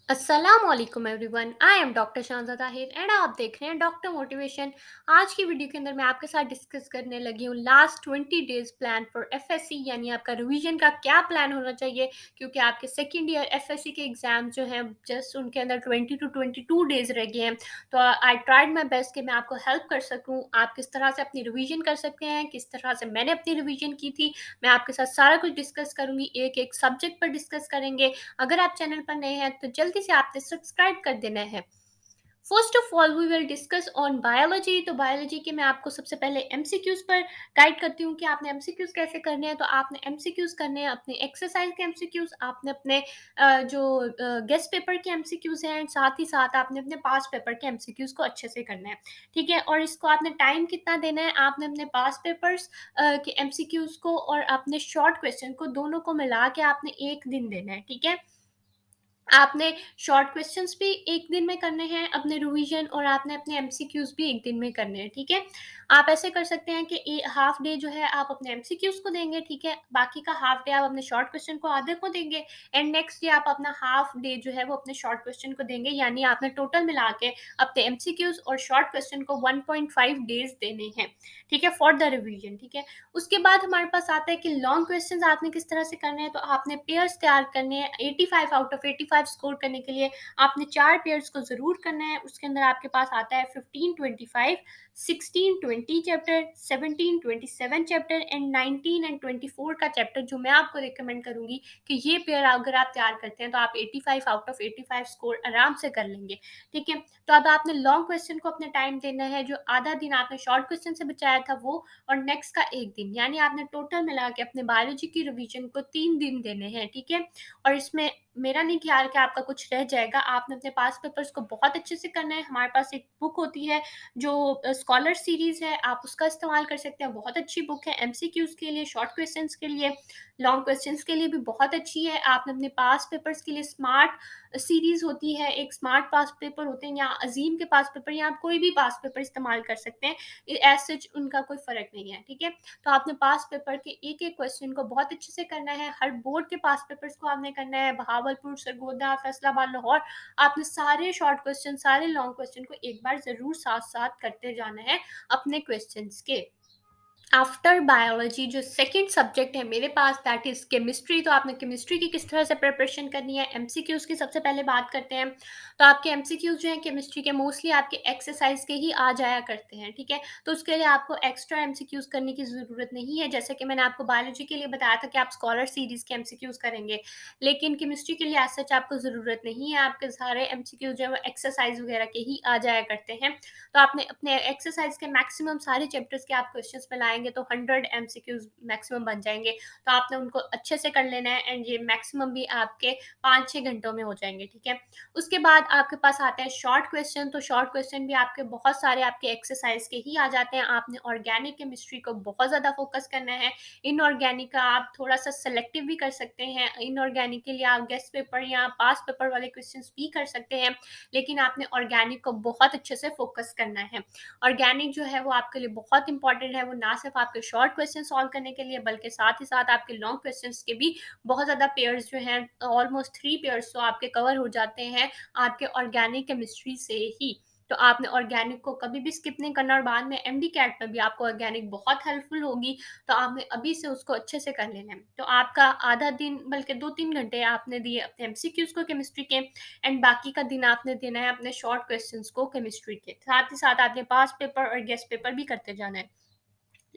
अस्सलाम वालेकुम everyone. I am doctor Shanza Tahir and आप देख रहे हैं डॉक्टर मोटिवेशन। आज की वीडियो के अंदर मैं आपके साथ डिस्कस करने लगी हूँ last 20 days plan for FSc, यानी आपका रिवीजन का क्या प्लान होना चाहिए, क्योंकि आपके सेकेंड ईयर एफएससी के एग्जाम जो हैं जस्ट उनके अंदर 20 to 22 डेज रह गए हैं। तो आई ट्राइड माई बेस्ट कि मैं आपको हेल्प कर सकूँ। आप किस तरह से अपनी रिवीजन कर सकते हैं, किस तरह से मैंने अपनी रिवीजन की थी, मैं आपके साथ सारा कुछ डिस्कस करूँगी। एक एक सब्जेक्ट पर डिस्कस करेंगे। अगर आप चैनल पर नए हैं तो जल्दी से आपने सब्सक्राइब कर देना है। First of all we will discuss on biology. तो बायोलॉजी के मैं आपको सबसे पहले एमसीक्यूज पर गाइड करती हूँ कि आपने एमसीक्यूज कैसे करने हैं। तो आपने एमसीक्यूज करने हैं अपने एक्सरसाइज के एमसीक्यूज, आपने अपने जो गेस्ट पेपर के एमसीक्यूज हैं, साथ ही साथ आपने अपने पास पेपर के एमसीक्यूज को अच्छे से करना है। ठीक है, और इसको आपने टाइम कितना देना है, आपने अपने पास पेपर्स के एमसीक्यूज को और अपने शॉर्ट क्वेश्चन को दोनों को मिला के आपने एक दिन देना है। ठीक है, आपने शॉर्ट क्वेश्चंस भी एक दिन में करने हैं अपने रिवीजन, और आपने अपने एमसीक्यूज भी एक दिन में करने हैं। ठीक है, आप ऐसे कर सकते हैं कि हाफ डे जो है आप अपने एमसीक्यूज को देंगे। ठीक है, बाकी का हाफ डे आप अपने शॉर्ट क्वेश्चन को आधे को देंगे, एंड नेक्स्ट डे आप अपना हाफ डे जो है वो अपने शॉर्ट क्वेश्चन को देंगे। यानी आपने टोटल मिला के अपने एमसीक्यूज और शॉर्ट क्वेश्चन को 1.5 डेज देने हैं। ठीक है, फॉर द रिवीजन। ठीक है, उसके बाद हमारे पास आता है कि लॉन्ग क्वेश्चंस आपने किस तरह से करने हैं। तो आपने पेयर्स तैयार करने हैं। 85 आउट ऑफ 85 स्कोर करने के लिए आपने 4 पेयर्स को ज़रूर करना है। उसके अंदर आपके पास आता है 15-25, 16-20 चैप्टर, 17-27 चैप्टर एंड 19 एंड 24 का चैप्टर, जो मैं आपको रिकमेंड करूंगी कि ये पेयर अगर आप तैयार करते हैं तो आप 85 आउट ऑफ 85 स्कोर आराम से कर लेंगे। ठीक है, तो अब आपने लॉन्ग क्वेश्चन को अपने टाइम देना है, जो आधा दिन आपने शॉर्ट क्वेश्चन से बचाया था वो, और नेक्स्ट का एक दिन, यानी आपने टोटल मिला के अपने बायोलॉजी की रिवीजन को 3 दिन देने हैं। ठीक है, और इसमें मेरा नहीं ख्याल कि आपका कुछ रह जाएगा। आपने अपने पास पेपर्स को बहुत अच्छे से करना है। हमारे पास एक बुक होती है जो स्कॉलर सीरीज है, आप उसका इस्तेमाल कर सकते हैं। बहुत अच्छी बुक है एमसीक्यूज के लिए, शॉर्ट क्वेश्चंस के लिए, लॉन्ग क्वेश्चंस के लिए भी बहुत अच्छी है। आपने अपने पास पेपर्स के लिए स्मार्ट सीरीज होती है, एक स्मार्ट पास पेपर होते हैं, या अजीम के पास पेपर, या आप कोई भी पास पेपर इस्तेमाल कर सकते हैं। एज सच उनका कोई फ़र्क नहीं है। ठीक है, तो आपने पास पेपर के एक एक क्वेश्चन को बहुत अच्छे से करना है। हर बोर्ड के पास पेपर्स को आपने करना है। बहावलपुर, सरगोदा, फैसलाबाद, लाहौर, आपने सारे शॉर्ट क्वेश्चन, सारे लॉन्ग क्वेश्चन को एक बार ज़रूर साथ साथ करते जाना है अपने क्वेश्चंस के। आफ्टर बायोलॉजी जो सेकंड सब्जेक्ट है मेरे पास, दैट इज़ केमिस्ट्री। तो आपने केमिस्ट्री की किस तरह से प्रिपरेशन करनी है, एमसीक्यूज़ की सबसे पहले बात करते हैं। तो आपके एमसीक्यूज़ जो हैं केमिस्ट्री के, मोस्टली आपके एक्सरसाइज के ही आ जाया करते हैं। ठीक है, तो उसके लिए आपको एक्स्ट्रा एमसीक्यूज़ करने की ज़रूरत नहीं है। जैसे कि मैंने आपको बायोलॉजी के लिए बताया था कि आप स्कॉलर सीरीज़ के एमसीक्यूज़ करेंगे, लेकिन केमिस्ट्री के लिए एज सच आपको ज़रूरत नहीं है। आपके सारे एमसीक्यूज़ जो है वो एक्सरसाइज वगैरह के ही आ जाया करते हैं। तो आपने अपने एक्सरसाइज के मैक्सिमम सारे चैप्टर्स के आप क्वेश्चंस में लाएंगे तो 100 एमसीक्यूज मैक्सिमम बन जाएंगे। तो आपने उनको अच्छे से कर लेना है, एंड ये मैक्सिमम भी आपके 5-6 घंटों में हो जाएंगे। ठीक है, उसके बाद आपके पास आता है शॉर्ट क्वेश्चन। तो शॉर्ट क्वेश्चन भी आपके बहुत सारे आपके एक्सरसाइज के ही आ जाते हैं। आपने ऑर्गेनिक केमिस्ट्री को बहुत ज़्यादा फोकस करना है। इनऑर्गेनिक का आप थोड़ा सा सेलेक्टिव भी कर सकते हैं। इनऑर्गेनिक के लिए आप गेस्ट पेपर या पास पेपर वाले क्वेश्चन भी कर सकते हैं, लेकिन आपने ऑर्गेनिक को बहुत अच्छे से फोकस करना है। ऑर्गेनिक जो है वो आपके लिए बहुत इंपॉर्टेंट है। वो ना सिर्फ आपके शॉर्ट क्वेश्चन सॉल्व करने के लिए, बल्कि साथ ही साथ आपके लॉन्ग क्वेश्चंस के भी बहुत ज़्यादा पेयर्स जो हैं, ऑलमोस्ट 3 पेयर्स तो आपके कवर हो जाते हैं आपके ऑर्गेनिक केमिस्ट्री से ही। तो आपने ऑर्गेनिक को कभी भी स्किप नहीं करना, और बाद में एमडी कैट में भी आपको ऑर्गेनिक बहुत हेल्पफुल होगी। तो आपने अभी से उसको अच्छे से कर लेना है। तो आपका आधा दिन, बल्कि 2-3 घंटे आपने दिए अपने एमसीक्यूज को केमिस्ट्री के, एंड बाकी का दिन आपने देना है अपने शॉर्ट क्वेश्चंस को केमिस्ट्री के। साथ ही साथ आपने पास पेपर और गेस्ट पेपर भी करते जाना है।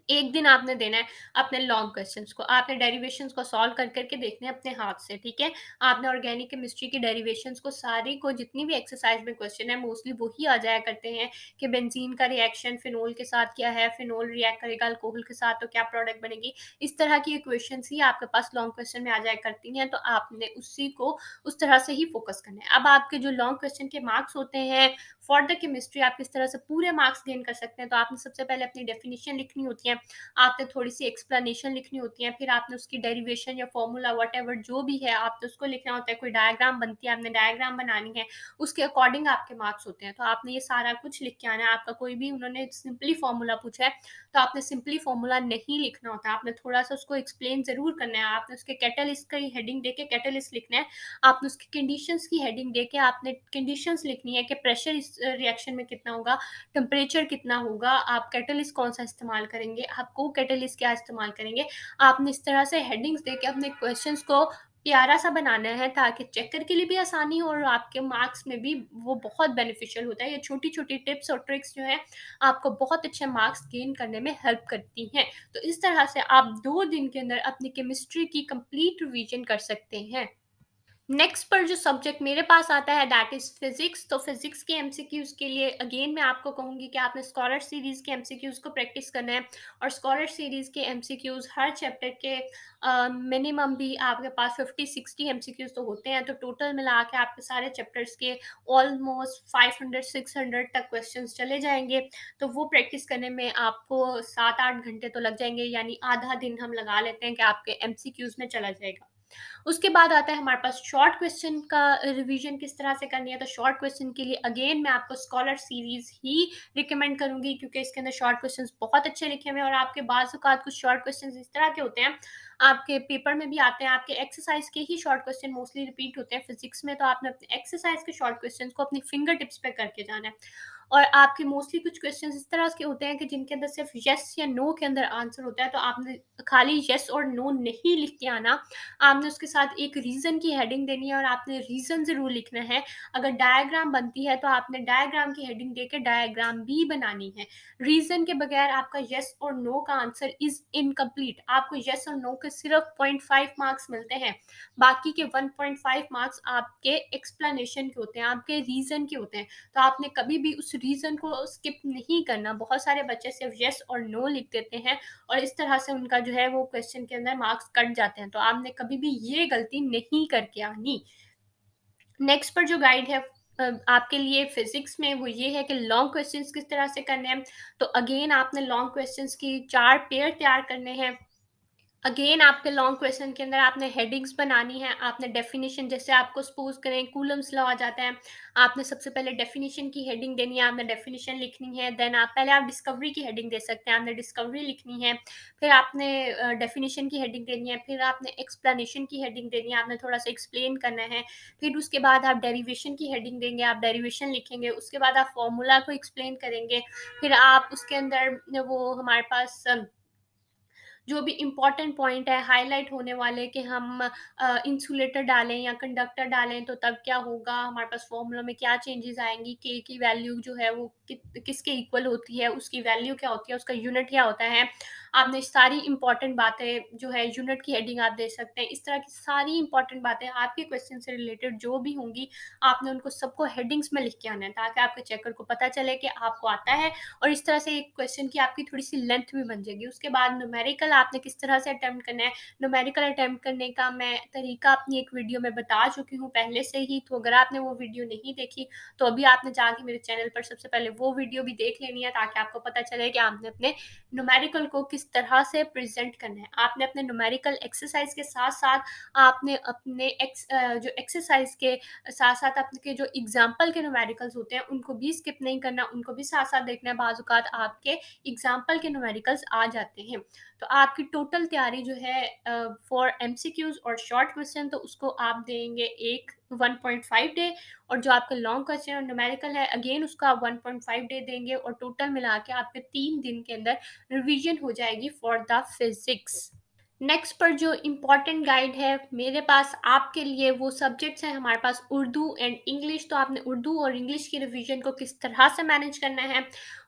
एक दिन आपने देना है अपने लॉन्ग क्वेश्चंस को। आपने डेरिवेशंस को सॉल्व कर करके देखने हैं अपने हाथ से। ठीक है, आपने ऑर्गेनिक केमिस्ट्री की डेरिवेशंस को सारी को, जितनी भी एक्सरसाइज में क्वेश्चन है मोस्टली वही आ जाया करते हैं कि बेंजीन का रिएक्शन फिनोल के साथ क्या है, फिनोल रिएक्ट करेगा अल्कोहल के साथ तो क्या प्रोडक्ट बनेगी। इस तरह की इक्वेशन ही आपके पास लॉन्ग क्वेश्चन में आ जाया करती हैं। तो आपने उसी को उस तरह से ही फोकस करना है। अब आपके जो लॉन्ग क्वेश्चन के मार्क्स होते हैं फॉर द केमिस्ट्री आप किस तरह से पूरे मार्क्स गेन कर सकते हैं। तो आपने सबसे पहले अपनी डेफिनेशन लिखनी होती है, आपने थोड़ी सी एक्सप्लेनेशन लिखनी होती है, फिर आपने उसकी डेरिवेशन या फॉर्मूला वट एवर जो भी है आपने उसको लिखना होता है। कोई डायग्राम बनती है, आपने डायग्राम बनानी है, उसके अकॉर्डिंग आपके मार्क्स होते हैं। तो आपने ये सारा कुछ लिख के आना है। आपका कोई भी उन्होंने सिंपली फॉर्मूला पूछा है तो आपने सिंपली फॉर्मूला नहीं लिखना होता, आपने थोड़ा सा उसको एक्सप्लेन जरूर करना है। आपने उसके कैटलिस्ट का हेडिंग दे के कैटलिस्ट लिखना है, आपने उसकी कंडीशंस की हेडिंग दे के आपने कंडीशंस लिखनी है कि प्रेशर इस रिएक्शन में कितना होगा, टेम्परेचर कितना होगा, आप कैटलिस्ट कौन सा इस्तेमाल करेंगे, आप को कैटलिस्ट क्या इस्तेमाल करेंगे। आपने इस तरह से हेडिंग्स दे के अपने क्वेश्चंस को प्यारा सा बनाना है ताकि चेकर के लिए भी आसानी हो और आपके मार्क्स में भी वो बहुत बेनिफिशियल होता है। ये छोटी छोटी टिप्स और ट्रिक्स जो है आपको बहुत अच्छे मार्क्स गेन करने में हेल्प करती हैं। तो इस तरह से आप 2 दिन के अंदर अपनी केमिस्ट्री की कंप्लीट रिवीजन कर सकते हैं। नेक्स्ट पर जो सब्जेक्ट मेरे पास आता है दैट इज़ फिज़िक्स। तो फिज़िक्स के एमसीक्यूज़ के लिए अगेन मैं आपको कहूँगी कि आपने स्कॉलर सीरीज़ के एमसीक्यूज़ को प्रैक्टिस करना है और स्कॉलर सीरीज़ के एमसीक्यूज़ हर चैप्टर के मिनिमम भी आपके पास 50-60 एमसीक्यूज़ तो होते हैं। तो टोटल मिला के आपके सारे चैप्टर्स के ऑलमोस्ट 500-600 तक क्वेश्चंस चले जाएँगे। तो वो प्रैक्टिस करने में आपको 7-8 घंटे तो लग जाएँगे, यानी आधा दिन हम लगा लेते हैं कि आपके एमसीक्यूज़ में चला जाएगा। उसके बाद आता है हमारे पास शॉर्ट क्वेश्चन का रिवीजन किस तरह से करनी है। तो शॉर्ट क्वेश्चन के लिए अगेन मैं आपको स्कॉलर सीरीज ही रिकमेंड करूंगी क्योंकि इसके अंदर शॉर्ट क्वेश्चंस बहुत अच्छे लिखे हुए हैं और आपके बाज़ औक़ात कुछ शॉर्ट क्वेश्चंस इस तरह के होते हैं, आपके पेपर में भी आते हैं, आपके एक्सरसाइज के ही शॉर्ट क्वेश्चन मोस्टली रिपीट होते हैं फिजिक्स में। तो आपने अपने एक्सरसाइज के शॉर्ट क्वेश्चन को अपनी फिंगर टिप्स पे करके जाना है और आपके मोस्टली कुछ क्वेश्चंस इस तरह के होते हैं कि जिनके अंदर सिर्फ यस या नो के अंदर आंसर होता है। तो आपने खाली यस और नो नहीं लिख के आना, आपने उसके साथ एक रीज़न की हेडिंग देनी है और आपने रीज़न ज़रूर लिखना है। अगर डायग्राम बनती है तो आपने डायग्राम की हेडिंग देके डायग्राम भी बनानी है। रीज़न के बगैर आपका येस और नो का आंसर इज़ इनकम्प्लीट। आपको येस और नो के सिर्फ 0.5 मार्क्स मिलते हैं। बाकी के 1.5 मार्क्स आपके एक्सप्लेनेशन के होते हैं, आपके रीज़न के होते हैं। तो आपने कभी भी उस रीज़न को स्किप नहीं करना। बहुत सारे बच्चे सिर्फ येस और नो लिख देते हैं और इस तरह से उनका जो है वो क्वेश्चन के अंदर मार्क्स कट जाते हैं। तो आपने कभी भी ये गलती नहीं करके आनी। नेक्स्ट पर जो गाइड है आपके लिए फिजिक्स में वो ये है कि लॉन्ग क्वेश्चंस किस तरह से करने हैं। तो अगेन आपने लॉन्ग क्वेश्चंस की 4 पेयर तैयार करने हैं। अगेन आपके लॉन्ग क्वेश्चन के अंदर आपने हेडिंग्स बनानी है, आपने डेफिनेशन, जैसे आपको सपोज करें कूलम्स लॉ आ जाता है, आपने सबसे पहले डेफिनेशन की हेडिंग देनी है, आपने डेफिनेशन लिखनी है। देन आप पहले आप डिस्कवरी की हेडिंग दे सकते हैं, आपने डिस्कवरी लिखनी है, फिर आपने डेफिनेशन की हेडिंग देनी है, फिर आपने एक्सप्लेनेशन की हेडिंग देनी है, आपने थोड़ा सा एक्सप्लेन करना है, फिर उसके बाद आप डेरिवेशन की हेडिंग देंगे, आप डेरिवेशन लिखेंगे, उसके बाद आप फॉर्मूला को एक्सप्लेन करेंगे, फिर आप उसके अंदर वो हमारे पास जो भी इम्पोर्टेंट पॉइंट है हाईलाइट होने वाले कि हम इंसुलेटर डालें या कंडक्टर डालें तो तब क्या होगा, हमारे पास फॉर्मूला में क्या चेंजेस आएंगी, के की वैल्यू जो है वो किसके इक्वल होती है, उसकी वैल्यू क्या होती है, उसका यूनिट क्या होता है। आपने सारी इंपॉर्टेंट बातें जो है यूनिट की हेडिंग आप दे सकते हैं। इस तरह की सारी इंपॉर्टेंट बातें आपके क्वेश्चन से रिलेटेड जो भी होंगी आपने उनको सबको हेडिंग्स में लिख के आना है ताकि आपके चेकर को पता चले कि आपको आता है और इस तरह से एक क्वेश्चन की आपकी थोड़ी सी लेंथ भी बन जाएगी। उसके बाद न्यूमेरिकल आपने किस तरह से अटेम्प्ट करना है। न्यूमेरिकल अटेम्प्ट करने का मैं तरीका अपनी एक वीडियो में बता चुकी हूँ पहले से ही, तो अगर आपने वो वीडियो नहीं देखी तो अभी आपने जाके मेरे चैनल पर सबसे पहले वो वीडियो भी देख लेनी है ताकि आपको पता चले कि आपने अपने न्यूमेरिकल को किस तरह से प्रेजेंट करना है। आपने अपने न्यूमेरिकल एक्सरसाइज के साथ साथ आपने अपने जो एक्सरसाइज के साथ साथ आपके जो एग्जाम्पल के न्यूमेरिकल्स होते हैं उनको भी स्किप नहीं करना, उनको भी साथ साथ देखना है। बाज़ औक़ात आपके एग्जाम्पल के न्यूमेरिकल्स आ जाते हैं। तो आपकी टोटल तैयारी जो है फॉर एमसीक्यूज और शॉर्ट क्वेश्चन तो उसको आप देंगे एक 1.5 डे और जो आपका लॉन्ग क्वेश्चन और न्यूमेरिकल है अगेन उसका आप 1.5 डे देंगे और टोटल मिला के आपके 3 दिन के अंदर रिवीजन हो जाएगी फॉर द फिजिक्स। नेक्स्ट पर जो इम्पोर्टेंट गाइड है मेरे पास आपके लिए वो सब्जेक्ट्स हैं हमारे पास उर्दू एंड इंग्लिश। तो आपने उर्दू और इंग्लिश की रिवीजन को किस तरह से मैनेज करना है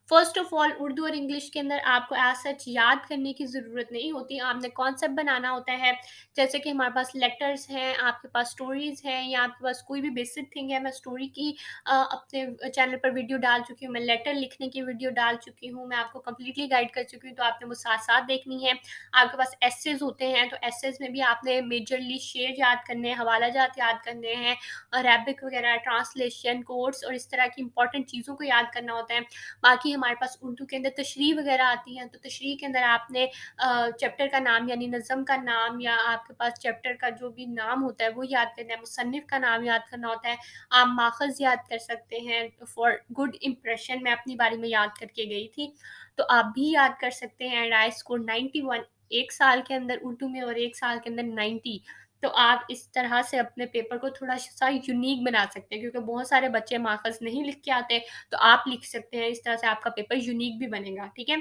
फ़र्स्ट ऑफ़ ऑल उर्दू और इंग्लिश के अंदर आपको एज़ सच याद करने की ज़रूरत नहीं होती, आपने कॉन्सेप्ट बनाना होता है। जैसे कि हमारे पास लेटर्स हैं, आपके पास स्टोरीज़ हैं या आपके पास कोई भी बेसिक थिंग है, मैं स्टोरी की अपने चैनल पर वीडियो डाल चुकी हूँ, मैं लेटर लिखने की वीडियो डाल चुकी हूँ, मैं आपको कंप्लीटली गाइड कर चुकी हूँ, तो आपने वो साथ-साथ देखनी है। आपके पास एसेज़ होते हैं, तो एसेज़ में भी आपने मेजरली शेर याद करने हैं, हवाला जात याद करने हैं, अरेबिक वगैरह, ट्रांसलेशन, कोड्स और इस तरह की इंपॉर्टेंट चीज़ों को याद करना होता है। बाकी हमारे पास उर्दू के अंदर तशरीह वगैरह आती हैं, तो तशरीह के अंदर आपने चैप्टर का नाम यानी नज़म का नाम या आपके पास चैप्टर का जो भी नाम होता है वो याद करना है, मुसन्निफ़ का नाम याद करना होता है। आप माख़ज़ याद कर सकते हैं, फॉर गुड इम्प्रेशन मैं अपनी बारी में याद करके गई थी, तो आप भी याद कर सकते हैं। एंड आई स्कोर 91 1 साल के अंदर उर्दू में और 1 साल के अंदर 90। तो आप इस तरह से अपने पेपर को थोड़ा-सा यूनिक बना सकते हैं, क्योंकि बहुत सारे बच्चे माख़ज़ नहीं लिख के आते, तो आप लिख सकते हैं, इस तरह से आपका पेपर यूनिक भी बनेगा, ठीक है?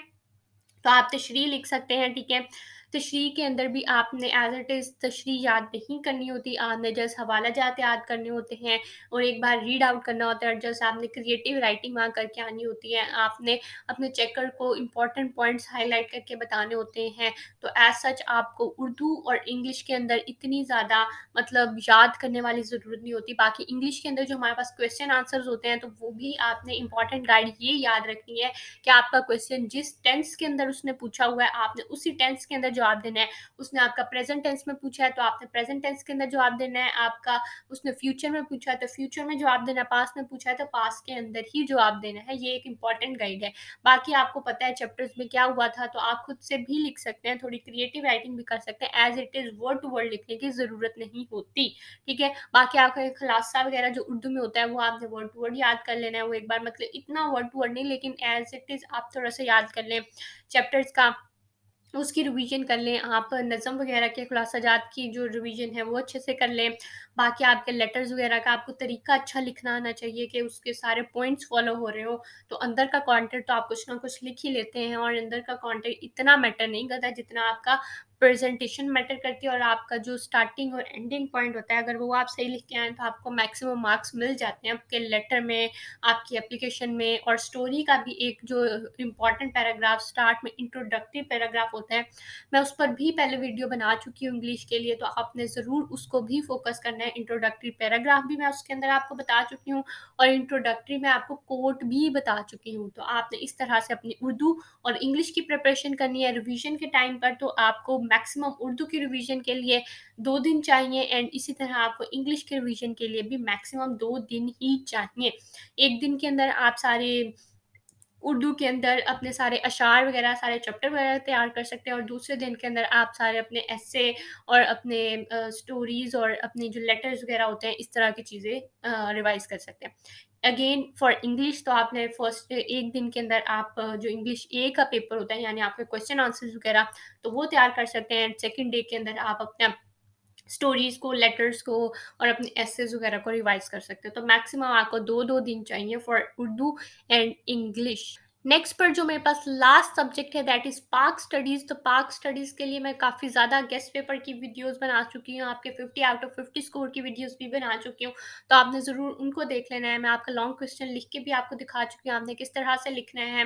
तो आप तशरीह लिख सकते हैं, ठीक है? तशरीह के अंदर भी आपने एज़ इट इज़ तशरीह याद नहीं करनी होती, आपने जस्ट हवाला जात याद करने होते हैं और एक बार रीड आउट करना होता है, जस्ट आपने क्रिएटिव राइटिंग वहाँ करके आनी होती है। आपने अपने चेकर को इम्पोर्टेंट पॉइंट्स हाइलाइट करके बताने होते हैं। तो एज़ सच आपको उर्दू और इंग्लिश के अंदर इतनी ज़्यादा मतलब याद करने वाली ज़रूरत नहीं होती। बाकी इंग्लिश के अंदर जो हमारे पास क्वेश्चन आंसर्स होते हैं, तो वो भी आपने इम्पोर्टेंट गाइड ये याद रखनी है कि आपका क्वेश्चन जिस टेंस के अंदर उसने पूछा हुआ है, आपने उसी टेंस के अंदर जवाब देना है। उसने आपका प्रेज़ेंट टेंस में पूछा है, तो आपने प्रेज़ेंट टेंस के अंदर जवाब देना है। आपका उसने फ्यूचर में पूछा है, तो फ्यूचर में जवाब देना है। पास्ट में पूछा है, तो पास्ट के अंदर ही जवाब देना है। ये एक इम्पोर्टेंट गाइड है। बाकी आपको पता है चैप्टर्स में क्या हुआ था, तो आप खुद से भी लिख सकते हैं, थोड़ी क्रिएटिव राइटिंग भी कर सकते हैं। As it is word to word लिखने की ज़रूरत नहीं होती, ठीक है? बाकी आपका खुलासा वगैरह जो उर्दू में होता है, वो आपने वर्ड टू वर्ड याद कर लेना है। वो एक बार मतलब इतना वर्ड टू वर्ड नहीं, लेकिन एज़ इट इज़ आप थोड़ा-सा याद कर लें चैप्टर्स का, उसकी रिवीजन कर लें। आप नज़म वगैरह के खुलासाजात की जो रिवीजन है वो अच्छे से कर लें। बाकी आपके लेटर्स वगैरह का आपको तरीका अच्छा लिखना आना चाहिए कि उसके सारे पॉइंट्स फ़ॉलो हो रहे हो। तो अंदर का कंटेंट तो आप कुछ ना कुछ लिख ही लेते हैं और अंदर का कंटेंट इतना मैटर नहीं करता जितना आपका प्रेज़ेंटेशन मैटर करती है, और आपका जो स्टार्टिंग और एंडिंग पॉइंट होता है, अगर वो आप सही लिख के आएँ तो आपको मैक्सिमम मार्क्स मिल जाते हैं आपके लेटर में, आपकी एप्लीकेशन में। और स्टोरी का भी एक जो इम्पोर्टेंट पैराग्राफ स्टार्ट में इंट्रोडक्टरी पैराग्राफ होता है, मैं उस पर भी पहले वीडियो बना चुकी हूँ इंग्लिश के लिए, तो आपने ज़रूर उसको भी फ़ोकस करना है। इंट्रोडक्टरी पैराग्राफ भी मैं उसके अंदर आपको बता चुकी हूँ और इंट्रोडक्टरी में आपको कोट भी बता चुकी हूँ। तो आपने इस तरह से अपनी उर्दू और इंग्लिश की प्रिपरेशन करनी है रिवीजन के टाइम पर। तो आपको मैक्सिमम उर्दू की रिवीजन के लिए 2 दिन चाहिए, एंड इसी तरह आपको इंग्लिश के रिवीजन के लिए भी मैक्सिमम 2 दिन ही चाहिए। 1 दिन के अंदर आप सारे उर्दू के अंदर अपने सारे अशार वगैरह, सारे चैप्टर वगैरह तैयार कर सकते हैं और दूसरे दिन के अंदर आप सारे अपने एस्से और अपने स्टोरीज़ और अपने जो लेटर्स वगैरह होते हैं, इस तरह की चीज़ें रिवाइज़ कर सकते हैं। अगेन फॉर इंग्लिश तो आपने फर्स्ट 1 दिन के अंदर आप जो इंग्लिश ए का पेपर होता है, यानी आपके क्वेश्चन आंसर्स वगैरह, तो वो तैयार कर सकते हैं। एंड सेकंड डे के अंदर आप अपना स्टोरीज़ को, लेटर्स को और अपने एसेज़ वगैरह को रिवाइज़ कर सकते हैं। तो मैक्सिमम आपको 2-2 दिन चाहिए for Urdu and English. Next पर जो मेरे पास लास्ट सब्जेक्ट है दैट इज़ पाक स्टडीज़। तो पाक स्टडीज़ के लिए मैं काफ़ी ज़्यादा गेस्ट पेपर की वीडियोज़ बना चुकी हूँ, आपके 50 आउट ऑफ 50 स्कोर की वीडियोज़ भी बना चुकी हूँ। तो आपने ज़रूर उनको देख लेना है। मैं आपका लॉन्ग क्वेश्चन लिख के भी आपको दिखा चुकी हूँ, आपने किस तरह से लिखना है।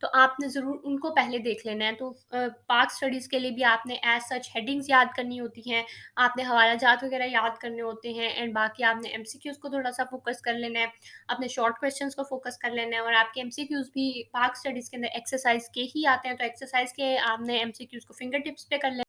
तो आपने ज़रूर उनको पहले देख लेना है। तो पाक स्टडीज़ के लिए भी आपने एज़ सच हेडिंग्स याद करनी होती हैं, आपने हवाला जात वगैरह याद करने होते हैं, एंड बाकी आपने एमसीक्यूज़ को थोड़ा-सा फ़ोकस कर लेना है, अपने शॉर्ट क्वेश्चंस को फ़ोकस कर लेना है। और आपके एमसीक्यूज़ भी पाक स्टडीज़ के अंदर एक्सरसाइज़ के ही आते हैं, तो एक्सरसाइज़ के आपने एमसीक्यूज़ को फिंगर टिप्स पे कर लेना है।